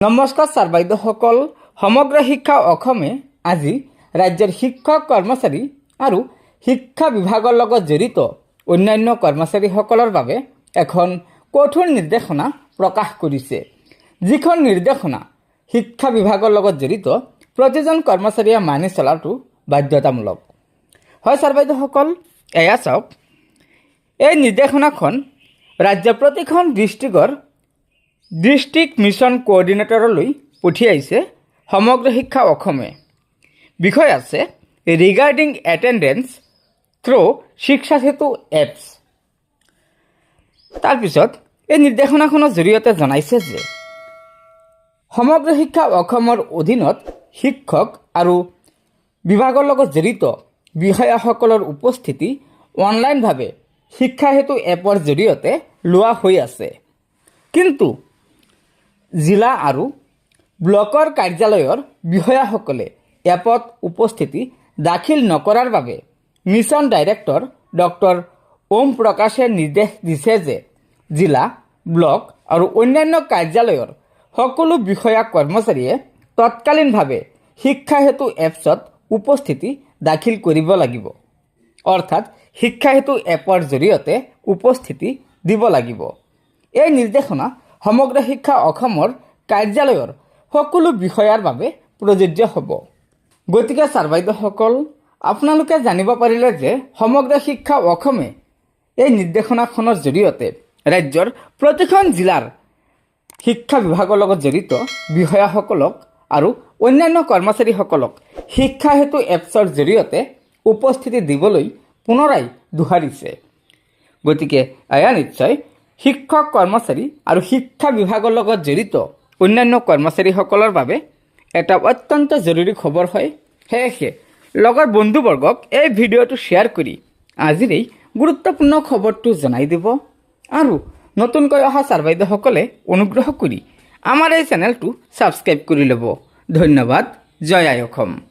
নমস্কাৰ ছাৰ বাইদেউসকল। সমগ্ৰ শিক্ষা অসমে আজি ৰাজ্যৰ শিক্ষক কৰ্মচাৰী আৰু শিক্ষা বিভাগৰ লগত জড়িত অন্যান্য কৰ্মচাৰীসকলৰ বাবে এখন কঠোৰ নিৰ্দেশনা প্ৰকাশ কৰিছে। যিখন নিৰ্দেশনা শিক্ষা বিভাগৰ লগত জড়িত প্ৰতিজন কৰ্মচাৰীয়ে মানি চলাটো বাধ্যতামূলক। হয় ছাৰ বাইদেউসকল, এয়া চাওক, এই নিৰ্দেশনাখন ৰাজ্যৰ প্ৰতিখন ডিষ্ট্ৰিক্ট মিছন কোঅৰ্ডিনেটৰলৈ পঠিয়াইছে সমগ্ৰ শিক্ষা অসমে। বিষয় আছে ৰিগাৰ্ডিং এটেণ্ডেঞ্চ থ্ৰু শিক্ষা সেতু এপছ। তাৰপিছত এই নিৰ্দেশনাখনৰ জৰিয়তে জনাইছে যে সমগ্ৰ শিক্ষা অসমৰ অধীনত শিক্ষক আৰু বিভাগৰ লগত জড়িত বিষয়াসকলৰ উপস্থিতি অনলাইনভাৱে শিক্ষা সেতু এপৰ জৰিয়তে লোৱা হৈ আছে। কিন্তু জিলা আৰু ব্লকৰ কাৰ্যালয়ৰ বিষয়াসকলে এপত উপস্থিতি দাখিল নকৰাৰ বাবে মিছন ডাইৰেক্টৰ ডক্টৰ ওম প্ৰকাশে নিৰ্দেশ দিছে যে জিলা, ব্লক আৰু অন্যান্য কাৰ্যালয়ৰ সকলো বিষয়া কৰ্মচাৰীয়ে তৎকালীনভাৱে শিক্ষা সেতু এপছত উপস্থিতি দাখিল কৰিব লাগিব। অৰ্থাৎ শিক্ষা সেতু এপৰ জৰিয়তে উপস্থিতি দিব লাগিব। এই নিৰ্দেশনা সমগ্ৰ শিক্ষা অসমৰ কাৰ্যালয়ৰ সকলো বিষয়াৰ বাবে প্ৰযোজ্য হ'ব। গতিকে ছাৰ বাইদেউসকল, আপোনালোকে জানিব পাৰিলে যে সমগ্ৰ শিক্ষা অসমে এই নিৰ্দেশনাখনৰ জৰিয়তে ৰাজ্যৰ প্ৰতিখন জিলাৰ শিক্ষা বিভাগৰ লগত জড়িত বিষয়াসকলক আৰু অন্যান্য কৰ্মচাৰীসকলক শিক্ষা সেতু এপছৰ জৰিয়তে উপস্থিতি দিবলৈ পুনৰাই দোহাৰিছে। গতিকে এয়া নিশ্চয় শিক্ষক কৰ্মচাৰী আৰু শিক্ষা বিভাগৰ লগত জড়িত অন্যান্য কৰ্মচাৰীসকলৰ বাবে এটা অত্যন্ত জৰুৰী খবৰ হয়। সেয়েহে লগৰ বন্ধুবৰ্গক এই ভিডিঅ'টো শ্বেয়াৰ কৰি আজিৰ এই গুৰুত্বপূৰ্ণ খবৰটো জনাই দিব। আৰু নতুনকৈ অহা ছাৰ বাইদেউসকলে অনুগ্ৰহ কৰি আমাৰ এই চেনেলটো ছাবস্ক্ৰাইব কৰি ল'ব। ধন্যবাদ। জয় আই অসম।